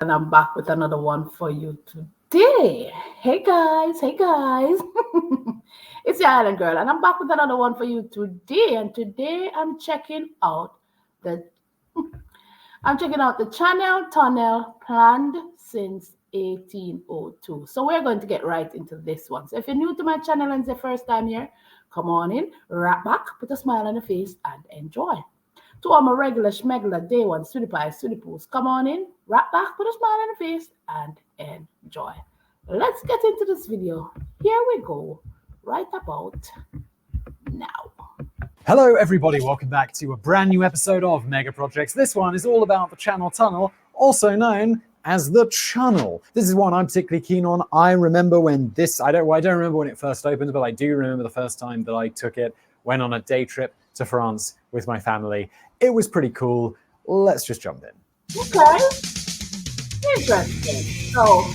And I'm back with another one for you today. Hey guys, it's your island girl, and I'm back with another one for you today. And today the I'm checking out the channel tunnel planned since 1802. So we're going to get right into this one. So if you're new to my channel and it's the first time here, come on in, right back, put a smile on the face, and enjoy. To all my regular schmegler day one, sweetie pies, sweetie poos, come on in, right back, put a smile on the face, and enjoy. Let's get into this video. Here we go, right about now. Hello everybody, welcome back to a brand new episode of Mega Projects. This one is all about the channel tunnel, also known as the Chunnel. This is one I'm particularly keen on. I remember when I don't remember when it first opened, but I do remember the first time that I took it, went on a day trip to France with my family. It was pretty cool. Let's just jump in. Okay. Interesting. So,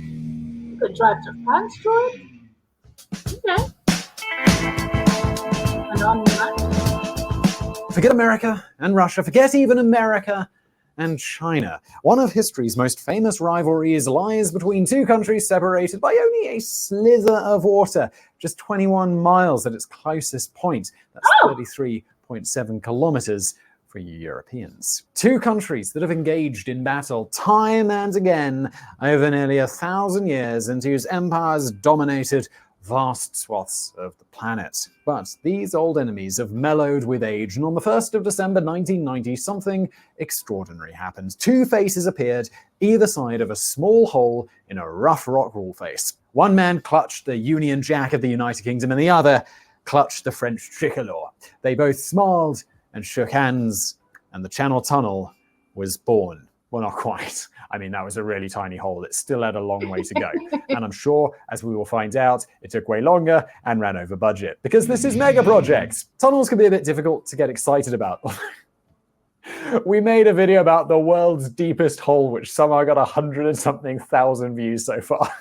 you could drive to France through it? Okay. And on that. Forget America and Russia, forget even America and China. One of history's most famous rivalries lies between two countries separated by only a slither of water, just 21 miles at its closest point. That's 33.7 kilometers for you Europeans. Two countries that have engaged in battle time and again over nearly 1,000 years and whose empires dominated vast swaths of the planet. But these old enemies have mellowed with age, and on the 1st of December 1990, something extraordinary happened. Two faces appeared either side of a small hole in a rough rock wall face. One man clutched the Union Jack of the United Kingdom, and the other clutched the French tricolor. They both smiled and shook hands, and the Channel Tunnel was born. Well, not quite. I mean, that was a really tiny hole. It still had a long way to go. And I'm sure, as we will find out, it took way longer and ran over budget. Because this is Mega Projects. Tunnels can be a bit difficult to get excited about. We made a video about the world's deepest hole, which somehow got 100 and something thousand views so far.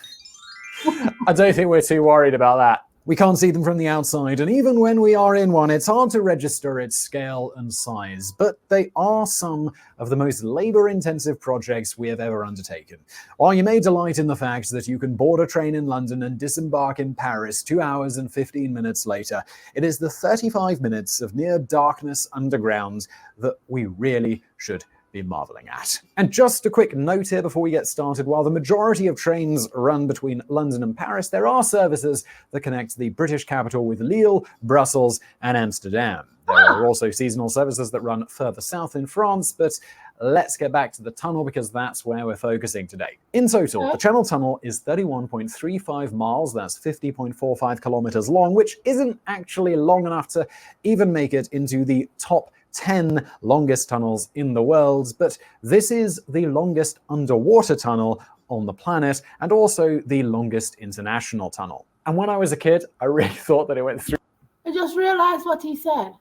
I don't think we're too worried about that. We can't see them from the outside, and even when we are in one, it's hard to register its scale and size. But they are some of the most labor-intensive projects we have ever undertaken. While you may delight in the fact that you can board a train in London and disembark in Paris 2 hours and 15 minutes later, it is the 35 minutes of near darkness underground that we really should be marveling at. And just a quick note here before we get started, while the majority of trains run between London and Paris, there are services that connect the British capital with Lille, Brussels, and Amsterdam. There are also seasonal services that run further south in France, but let's get back to the tunnel because that's where we're focusing today. In total, the Channel Tunnel is 31.35 miles, that's 50.45 kilometers long, which isn't actually long enough to even make it into the top 10 longest tunnels in the world, but this is the longest underwater tunnel on the planet and also the longest international tunnel. And when I was a kid, I really thought that it went through. I just realized what he said.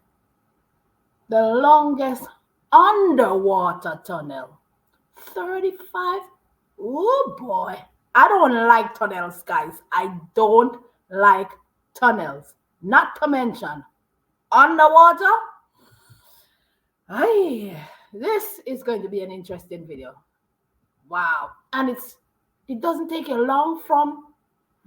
The longest underwater tunnel. 35? Oh boy. I don't like tunnels, guys. I don't like tunnels. Not to mention underwater. This is going to be an interesting video. Wow. And it doesn't take you long from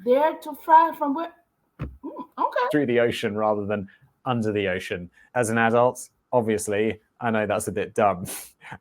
there to France, from where? Okay. Through the ocean rather than under the ocean. As an adult, obviously, I know that's a bit dumb.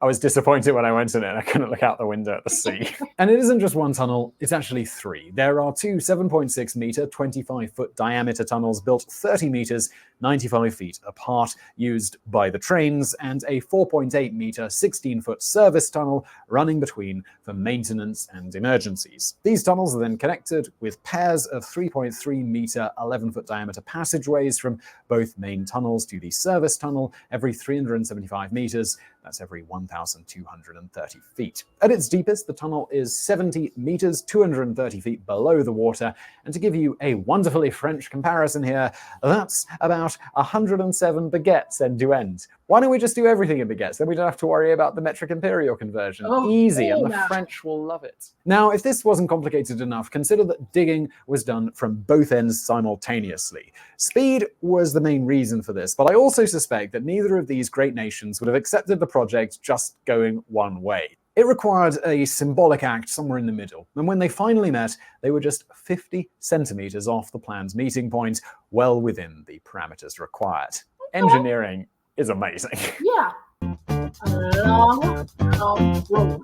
I was disappointed when I went in it and I couldn't look out the window at the sea. And it isn't just one tunnel, it's actually three. There are two 7.6 meter, 25-foot diameter tunnels built 30 meters, 95 feet apart, used by the trains, and a 4.8 meter, 16-foot service tunnel running between for maintenance and emergencies. These tunnels are then connected with pairs of 3.3 meter, 11-foot diameter passageways from both main tunnels to the service tunnel every 375 meters. That's every 1,230 feet. At its deepest, the tunnel is 70 meters, 230 feet below the water. And to give you a wonderfully French comparison here, that's about 107 baguettes end to end. Why don't we just do everything in baguettes? Then we don't have to worry about the metric imperial conversion. Easy, and the French will love it. Now, if this wasn't complicated enough, consider that digging was done from both ends simultaneously. Speed was the main reason for this, but I also suspect that neither of these great nations would have accepted the project just going one way. It required a symbolic act somewhere in the middle, and when they finally met, they were just 50 centimeters off the planned meeting point, well within the parameters required. Engineering is amazing. Yeah. A long, long road.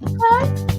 Okay.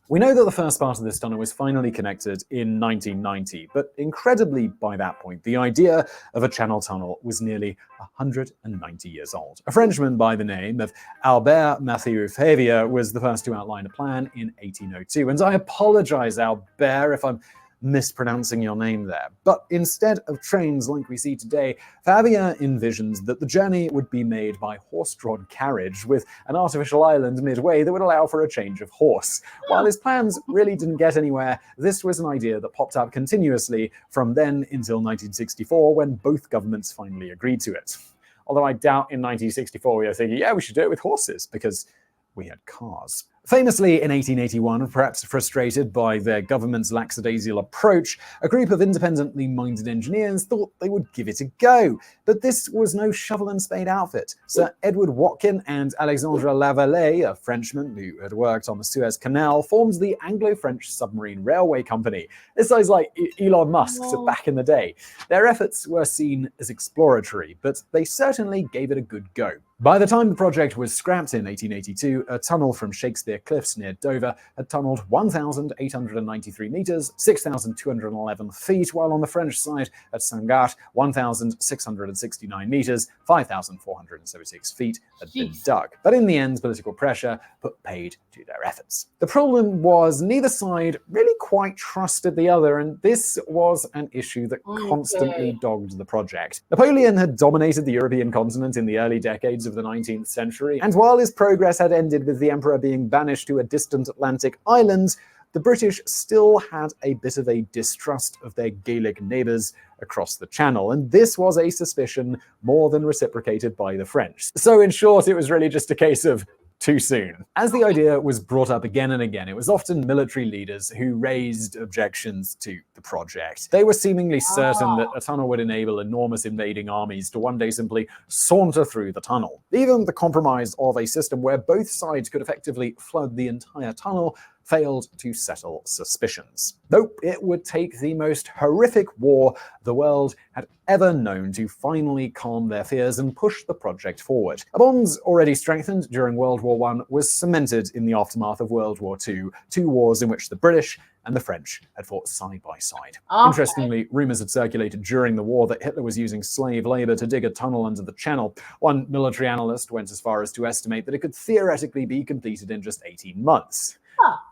We know that the first part of this tunnel was finally connected in 1990, but incredibly by that point, the idea of a channel tunnel was nearly 190 years old. A Frenchman by the name of Albert Mathieu Favier was the first to outline a plan in 1802, and I apologize, Albert, if I'm mispronouncing your name there. But instead of trains like we see today, Favier envisioned that the journey would be made by horse-drawn carriage with an artificial island midway that would allow for a change of horse. While his plans really didn't get anywhere, this was an idea that popped up continuously from then until 1964, when both governments finally agreed to it. Although I doubt in 1964 we were thinking, yeah, we should do it with horses, because we had cars. Famously, in 1881, perhaps frustrated by their government's lackadaisical approach, a group of independently minded engineers thought they would give it a go. But this was no shovel and spade outfit. Sir Edward Watkin and Alexandre Lavallee, a Frenchman who had worked on the Suez Canal, formed the Anglo-French Submarine Railway Company. This sounds like Elon Musk's back in the day. Their efforts were seen as exploratory, but they certainly gave it a good go. By the time the project was scrapped in 1882, a tunnel from Shakespeare Cliffs near Dover had tunneled 1,893 meters, 6,211 feet, while on the French side at Sangatte, 1,669 meters, 5,476 feet had been dug. But in the end, political pressure put paid to their efforts. The problem was neither side really quite trusted the other, and this was an issue that constantly dogged the project. Napoleon had dominated the European continent in the early decades of the 19th century, and while his progress had ended with the emperor being banished to a distant Atlantic island, the British still had a bit of a distrust of their Gaelic neighbours across the Channel, and this was a suspicion more than reciprocated by the French. So in short, it was really just a case of too soon. As the idea was brought up again and again, it was often military leaders who raised objections to the project. They were seemingly certain that a tunnel would enable enormous invading armies to one day simply saunter through the tunnel. Even the compromise of a system where both sides could effectively flood the entire tunnel failed to settle suspicions. Nope, it would take the most horrific war the world had ever known to finally calm their fears and push the project forward. A bond already strengthened during World War I was cemented in the aftermath of World War II, two wars in which the British and the French had fought side by side. Interestingly, rumors had circulated during the war that Hitler was using slave labor to dig a tunnel under the Channel. One military analyst went as far as to estimate that it could theoretically be completed in just 18 months.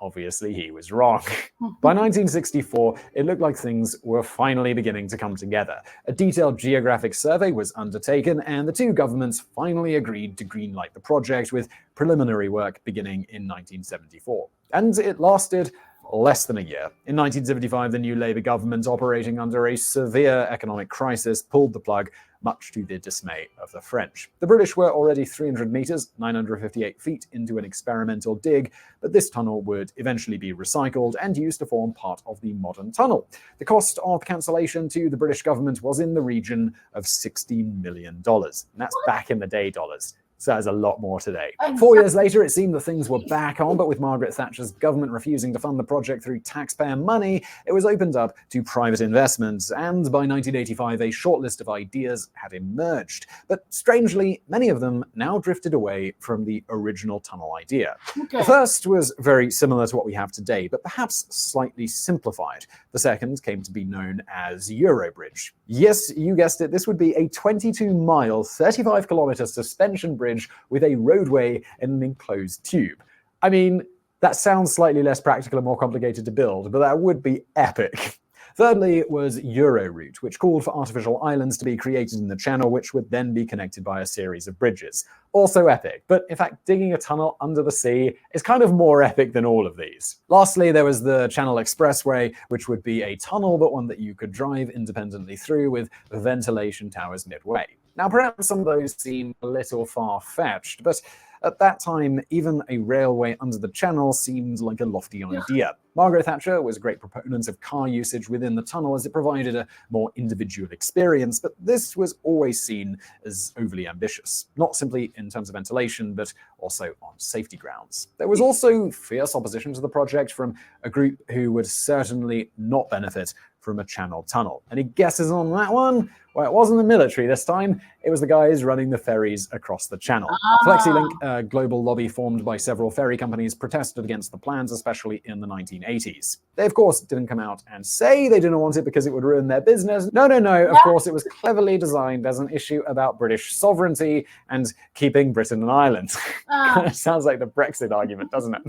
Obviously, he was wrong. By 1964, it looked like things were finally beginning to come together. A detailed geographic survey was undertaken, and the two governments finally agreed to greenlight the project, with preliminary work beginning in 1974. And it lasted less than a year. In 1975, the new Labour government, operating under a severe economic crisis, pulled the plug, much to the dismay of the French. The British were already 300 meters, 958 feet into an experimental dig, but this tunnel would eventually be recycled and used to form part of the modern tunnel. The cost of cancellation to the British government was in the region of $60 million. And that's back in the day dollars. So there's a lot more today. 4 years later, it seemed that things were back on, but with Margaret Thatcher's government refusing to fund the project through taxpayer money, it was opened up to private investments, and by 1985, a short list of ideas had emerged. But strangely, many of them now drifted away from the original tunnel idea. The first was very similar to what we have today, but perhaps slightly simplified. The second came to be known as Eurobridge. Yes, you guessed it, this would be a 22-mile, 35-kilometer suspension bridge with a roadway and an enclosed tube. I mean, that sounds slightly less practical and more complicated to build, but that would be epic. Thirdly was Euroroute, which called for artificial islands to be created in the channel, which would then be connected by a series of bridges. Also epic, but in fact, digging a tunnel under the sea is kind of more epic than all of these. Lastly, there was the Channel Expressway, which would be a tunnel, but one that you could drive independently through with ventilation towers midway. Now, perhaps some of those seem a little far-fetched, but At that time, even a railway under the channel seemed like a lofty idea. Margaret Thatcher was a great proponent of car usage within the tunnel as it provided a more individual experience, but this was always seen as overly ambitious, not simply in terms of ventilation, but also on safety grounds. There was also fierce opposition to the project from a group who would certainly not benefit from a channel tunnel. Any guesses on that one? Well, it wasn't the military this time. It was the guys running the ferries across the channel. FlexiLink, a global lobby formed by several ferry companies, protested against the plans, especially in the 1980s. They, of course, didn't come out and say they didn't want it because it would ruin their business. No. Of course, it was cleverly designed as an issue about British sovereignty and keeping Britain an island. Kind of sounds like the Brexit argument, doesn't it?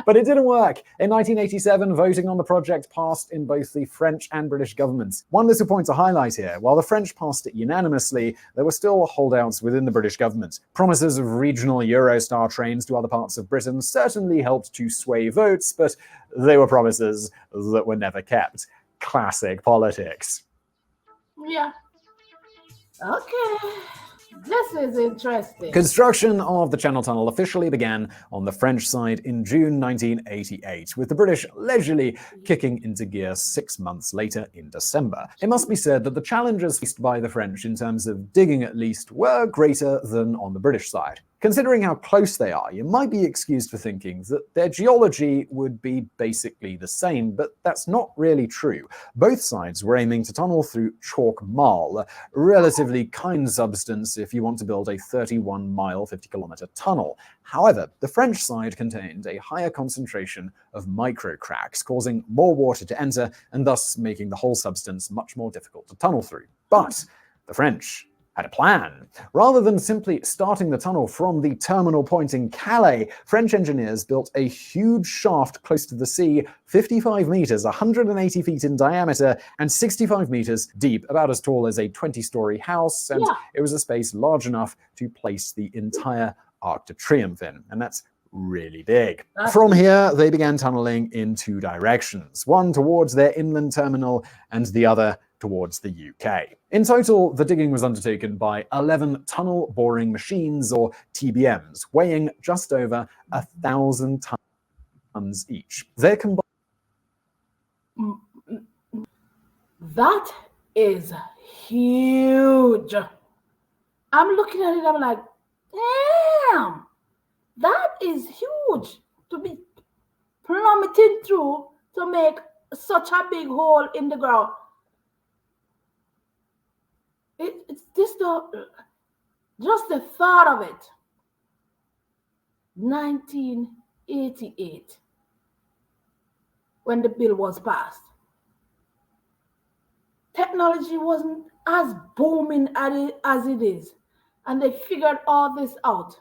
But it didn't work. In 1987, voting on the project passed in both the French and British governments. One little point to highlight here: while the French passed it unanimously, there were still holdouts within the British government. Promises of regional Eurostar trains to other parts of Britain certainly helped to sway votes, but they were promises that were never kept. Classic politics. Yeah. Okay. This is interesting. Construction of the Channel Tunnel officially began on the French side in June 1988, with the British leisurely kicking into gear 6 months later in December. It must be said that the challenges faced by the French in terms of digging at least were greater than on the British side. Considering how close they are, you might be excused for thinking that their geology would be basically the same, but that's not really true. Both sides were aiming to tunnel through chalk marl, a relatively kind substance if you want to build a 31-mile, 50-kilometer tunnel. However, the French side contained a higher concentration of microcracks, causing more water to enter and thus making the whole substance much more difficult to tunnel through. But the French had a plan. Rather than simply starting the tunnel from the terminal point in Calais, French engineers built a huge shaft close to the sea, 55 meters, 180 feet in diameter, and 65 meters deep, about as tall as a 20-story house, and it was a space large enough to place the entire Arc de Triomphe in, and that's really big. From here, they began tunneling in two directions, one towards their inland terminal and the other towards the UK. In total, the digging was undertaken by 11 tunnel boring machines, or TBMs, weighing just over 1,000 tons each. They're combined. That is huge. I'm looking at it, I'm like, damn, that is huge to be plummeting through to make such a big hole in the ground. It's just the thought of it. 1988, when the bill was passed, technology wasn't as booming as it is, and they figured all this out.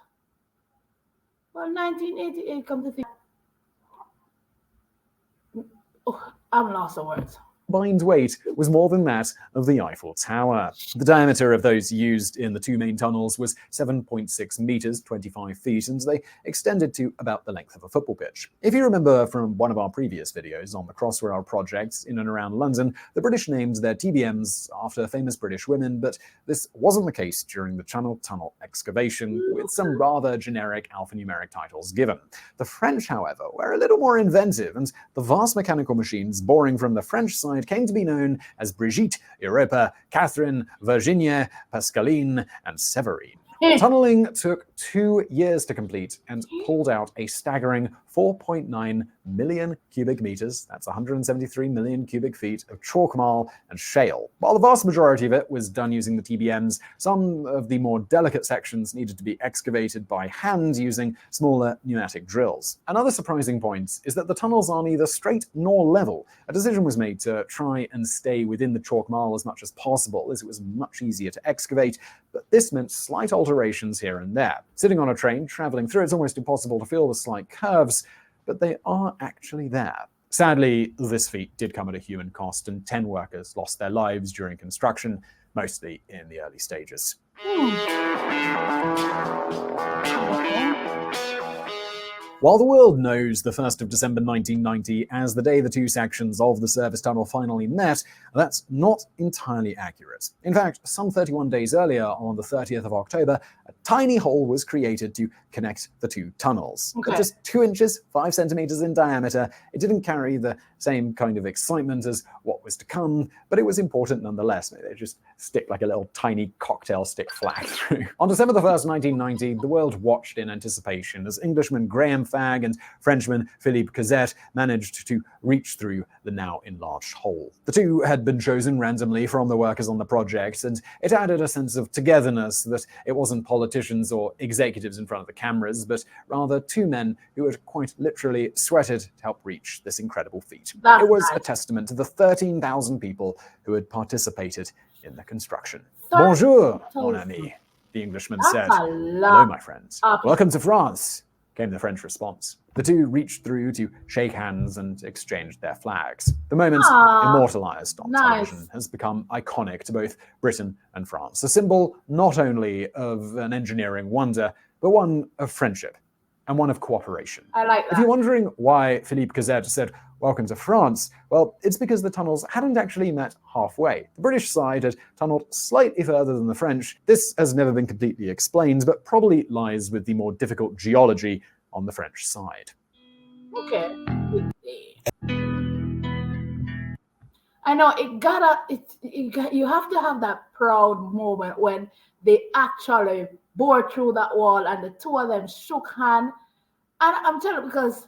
Well, 1988 come to think. Oh, I'm lost of words. Combined weight was more than that of the Eiffel Tower. The diameter of those used in the two main tunnels was 7.6 meters, 25 feet, and they extended to about the length of a football pitch. If you remember from one of our previous videos on the Crossrail projects in and around London, the British named their TBMs after famous British women, but this wasn't the case during the Channel Tunnel excavation, with some rather generic alphanumeric titles given. The French, however, were a little more inventive, and the vast mechanical machines boring from the French side came to be known as Brigitte, Europa, Catherine, Virginia, Pascaline, and Severine. Tunneling took 2 years to complete and pulled out a staggering 4.9 million cubic meters, that's 173 million cubic feet of chalk marl and shale. While the vast majority of it was done using the TBMs, some of the more delicate sections needed to be excavated by hand using smaller pneumatic drills. Another surprising point is that the tunnels are neither straight nor level. A decision was made to try and stay within the chalk marl as much as possible, as it was much easier to excavate, but this meant slight alterations here and there. Sitting on a train, traveling through, it's almost impossible to feel the slight curves, but they are actually there. Sadly, this feat did come at a human cost, and 10 workers lost their lives during construction, mostly in the early stages. While the world knows the 1st of December 1990 as the day the two sections of the service tunnel finally met, that's not entirely accurate. In fact, some 31 days earlier, on the 30th of October, a tiny hole was created to connect the two tunnels. At Okay. just 2 inches, 5 centimeters in diameter, it didn't carry the same kind of excitement as what was to come, but it was important nonetheless. They just stick like a little tiny cocktail stick flag through. On December the 1st, 1990, the world watched in anticipation as Englishman Graham Fagg and Frenchman Philippe Cazette managed to reach through the now enlarged hole. The two had been chosen randomly from the workers on the project, and it added a sense of togetherness that it wasn't politicians or executives in front of the cameras, but rather two men who had quite literally sweated to help reach this incredible feat. That's It was a nice. testament to the 13,000 people who had participated in the construction. 13,000. Bonjour, mon ami, the Englishman That's said. a Hello, lot. my friends. of- Welcome to France, came the French response. The two reached through to shake hands and exchanged their flags. The moment, Ah, immortalized on nice. television, has become iconic to both Britain and France. A symbol not only of an engineering wonder, but one of friendship and one of cooperation. I like If that. you're wondering why Philippe Cazette said, "Welcome to France," well, it's because the tunnels hadn't actually met halfway. The British side had tunneled slightly further than the French. This has never been completely explained, but probably lies with the more difficult geology on the French side. Okay. I know you have to have that proud moment when they actually bored through that wall and the two of them shook hands. And I'm telling you, because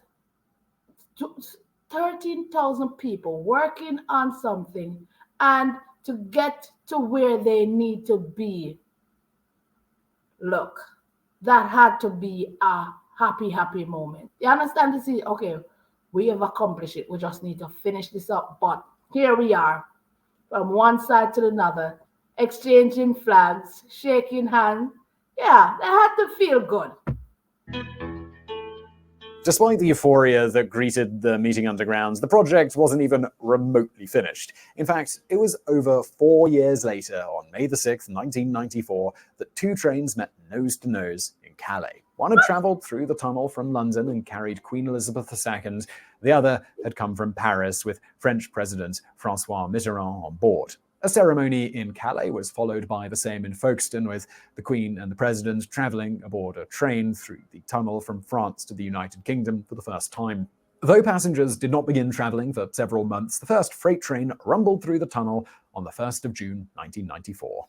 13,000 people working on something and to get to where they need to be, look, that had to be a happy moment. You understand? To see, okay, we have accomplished it. We just need to finish this up. But here we are, from one side to another, exchanging flags, shaking hands. Yeah, they had to feel good. Despite the euphoria that greeted the meeting undergrounds, the project wasn't even remotely finished. In fact, it was over 4 years later, on May the 6th, 1994, that two trains met nose to nose in Calais. One had travelled through the tunnel from London and carried Queen Elizabeth II. The other had come from Paris with French President François Mitterrand on board. A ceremony in Calais was followed by the same in Folkestone, with the Queen and the President travelling aboard a train through the tunnel from France to the United Kingdom for the first time. Though passengers did not begin travelling for several months, the first freight train rumbled through the tunnel on the 1st of June 1994.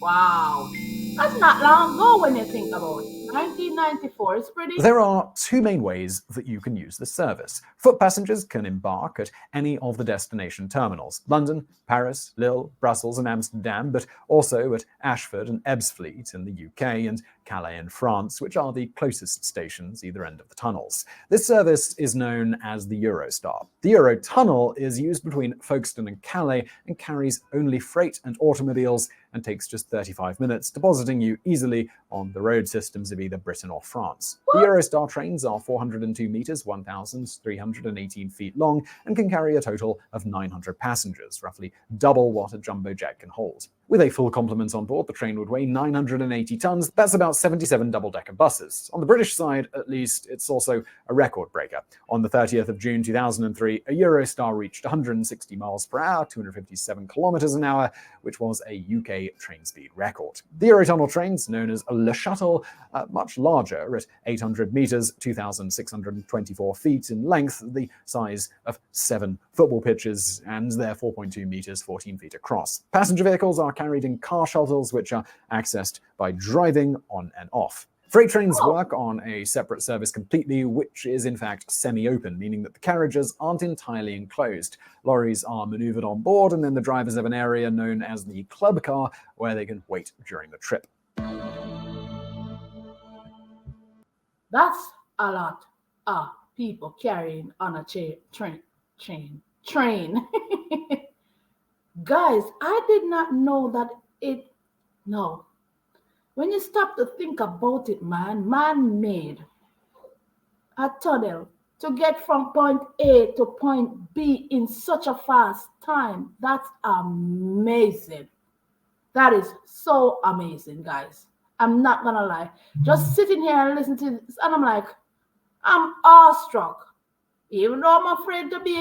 Wow. That's not long ago when you think about it. 1994 is pretty. There are two main ways that you can use this service. Foot passengers can embark at any of the destination terminals: London, Paris, Lille, Brussels, and Amsterdam, but also at Ashford and Ebbsfleet in the UK and Calais in France, which are the closest stations either end of the tunnels. This service is known as the Eurostar. The Eurotunnel is used between Folkestone and Calais and carries only freight and automobiles and takes just 35 minutes, depositing you easily on the road systems of either Britain or France. The Eurostar trains are 402 meters, 1,318 feet long, and can carry a total of 900 passengers, roughly double what a jumbo jet can hold. With a full complement on board, the train would weigh 980 tons. That's about 77 double-decker buses. On the British side, at least, it's also a record breaker. On the 30th of June 2003, a Eurostar reached 160 miles per hour, 257 kilometers an hour, which was a UK train speed record. The Eurotunnel trains, known as Le Shuttle, are much larger at 800 meters, 2,624 feet in length, the size of 7 football pitches, and they're 4.2 meters, 14 feet across. Passenger vehicles are carried in car shuttles, which are accessed by driving on and off. Freight trains work on a separate service completely, which is in fact semi-open, meaning that the carriages aren't entirely enclosed. Lorries are maneuvered on board, and then the drivers have an area known as the club car where they can wait during the trip. That's a lot of people carrying on a train. Guys, I did not know that no. When you stop to think about it, man made a tunnel to get from point A to point B in such a fast time. That's amazing. That is so amazing, guys. I'm not gonna lie. Just sitting here and listening to this, and I'm like, I'm awestruck. Even though I'm afraid to be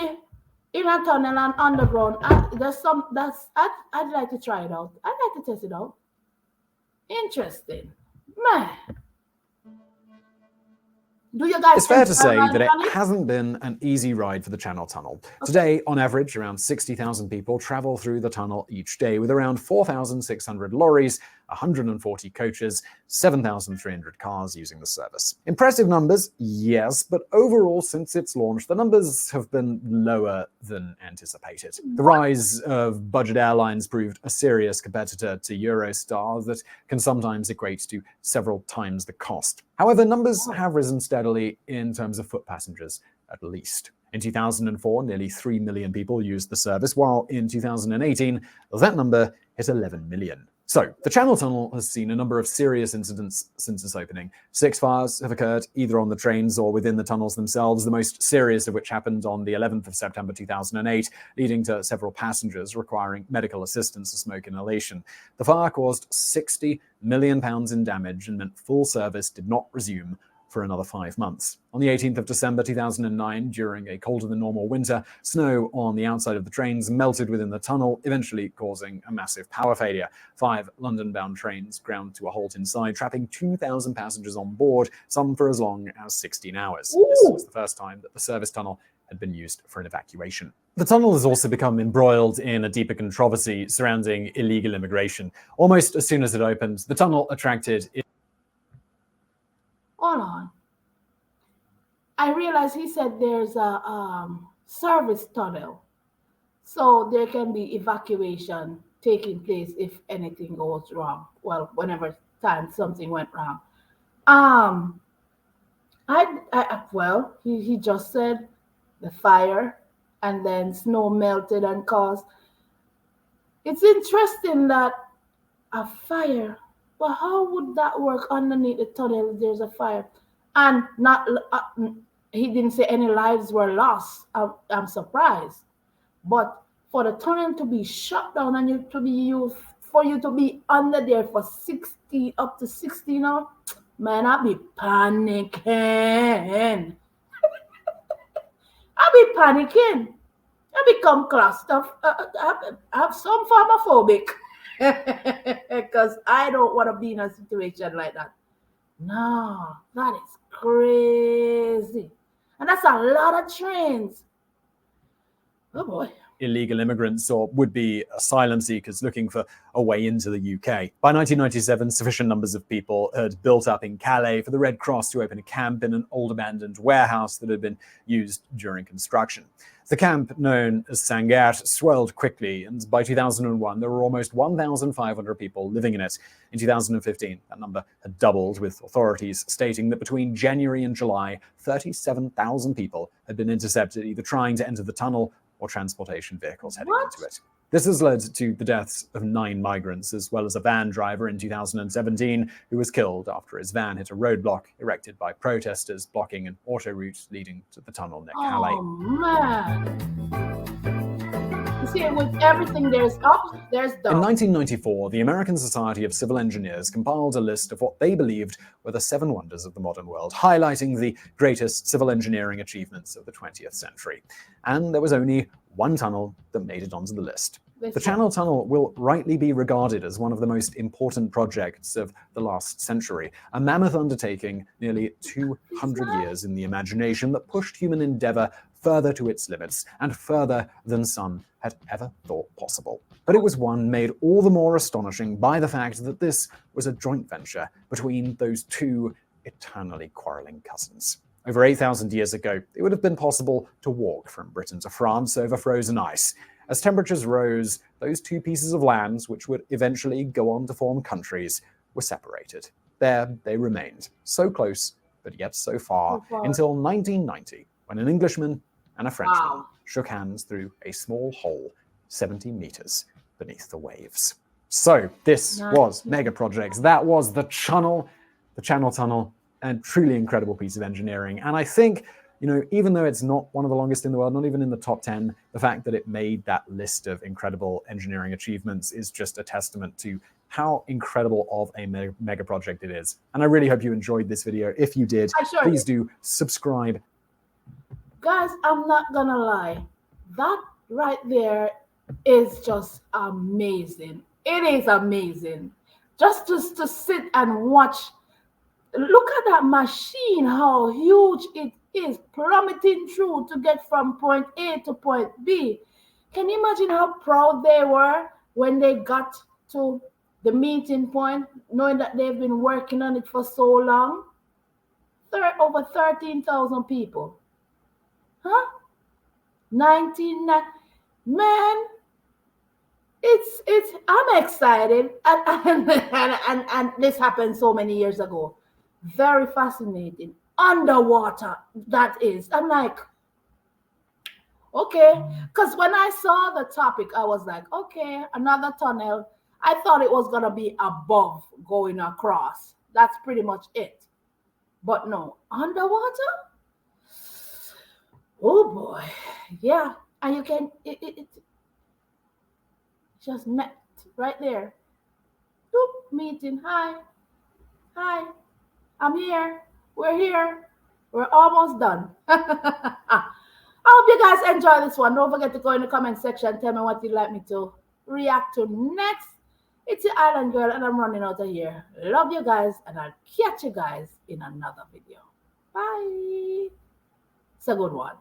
in a tunnel and underground, I'd like to try it out. I'd like to test it out. Interesting. Man, do you guys It's fair to enjoy say that riding it on it? hasn't been an easy ride for the Channel Tunnel. Today, on average, around 60,000 people travel through the tunnel each day, with around 4,600 lorries, 140 coaches, 7,300 cars using the service. Impressive numbers, yes, but overall, since its launch, the numbers have been lower than anticipated. The rise of budget airlines proved a serious competitor to Eurostar that can sometimes equate to several times the cost. However, numbers have risen steadily in terms of foot passengers, at least. In 2004, nearly 3 million people used the service, while in 2018, that number hit 11 million. So, the Channel Tunnel has seen a number of serious incidents since its opening. 6 fires have occurred either on the trains or within the tunnels themselves, the most serious of which happened on the 11th of September 2008, leading to several passengers requiring medical assistance for smoke inhalation. The fire caused £60 million in damage and meant full service did not resume for another 5 months. On the 18th of December 2009, during a colder than normal winter, snow on the outside of the trains melted within the tunnel, eventually causing a massive power failure. 5 London-bound trains ground to a halt inside, trapping 2,000 passengers on board, some for as long as 16 hours. This was the first time that the service tunnel had been used for an evacuation. The tunnel has also become embroiled in a deeper controversy surrounding illegal immigration. Almost as soon as it opened, the tunnel attracted... Hold on. I realize he said there's a service tunnel, so there can be evacuation taking place if anything goes wrong. Well, whenever time something went wrong. Um, well, he just said the fire, and then snow melted and caused. It's interesting that a fire, but how would that work underneath the tunnel if there's a fire? And not, he didn't say any lives were lost. I'm surprised. But for the tunnel to be shut down and you to be used, for you to be under there for 60, up to 16 hours, man, I'd be panicking. I'd be panicking. I become cluster. I'm some pharmophobic because I don't want to be in a situation like that. No, that is crazy, and that's a lot of trains. Oh boy. Illegal immigrants or would-be asylum seekers looking for a way into the UK. By 1997, sufficient numbers of people had built up in Calais for the Red Cross to open a camp in an old abandoned warehouse that had been used during construction. The camp, known as Sangatte, swelled quickly, and by 2001 there were almost 1,500 people living in it. In 2015, that number had doubled, with authorities stating that between January and July, 37,000 people had been intercepted either trying to enter the tunnel or transportation vehicles heading into it. This has led to the deaths of 9 migrants, as well as a van driver in 2017 who was killed after his van hit a roadblock erected by protesters blocking an auto route leading to the tunnel near Calais. Oh man. You see, with everything there's up, there's down. In 1994, the American Society of Civil Engineers compiled a list of what they believed were the 7 wonders of the modern world, highlighting the greatest civil engineering achievements of the 20th century. And there was only one tunnel that made it onto the list. The Channel Tunnel will rightly be regarded as one of the most important projects of the last century, a mammoth undertaking nearly 200 years in the imagination that pushed human endeavor further to its limits and further than some had ever thought possible. But it was one made all the more astonishing by the fact that this was a joint venture between those 2 eternally quarreling cousins. Over 8,000 years ago, it would have been possible to walk from Britain to France over frozen ice. As temperatures rose, those 2 pieces of land, which would eventually go on to form countries, were separated. There they remained, so close, but yet so far, until 1990, when an Englishman and a Frenchman shook hands through a small hole 70 meters beneath the waves. So this was Mega Projects. That was the Channel Tunnel, a truly incredible piece of engineering. And I think, even though it's not one of the longest in the world, not even in the top 10, the fact that it made that list of incredible engineering achievements is just a testament to how incredible of a mega project it is. And I really hope you enjoyed this video. If you did, please do subscribe. Guys, I'm not gonna lie. That right there is just amazing. It is amazing. just to sit and watch. Look at that machine, how huge it is, plummeting through to get from point A to point B. Can you imagine how proud they were when they got to the meeting point, knowing that they've been working on it for so long? Over 13,000 people. Huh? 19, man, it's I'm excited, and this happened so many years ago. Very fascinating. Underwater, that is. I'm like, okay, because when I saw the topic, I was like, okay, another tunnel. I thought it was gonna be above going across. That's pretty much it. But no, underwater. Oh boy, yeah, and you can it just met right there. Boop, meeting. Hi, hi. I'm here. We're here. We're almost done. I hope you guys enjoy this one. Don't forget to go in the comment section. Tell me what you'd like me to react to next. It's your island girl, and I'm running out of here. Love you guys, and I'll catch you guys in another video. Bye. It's a good one.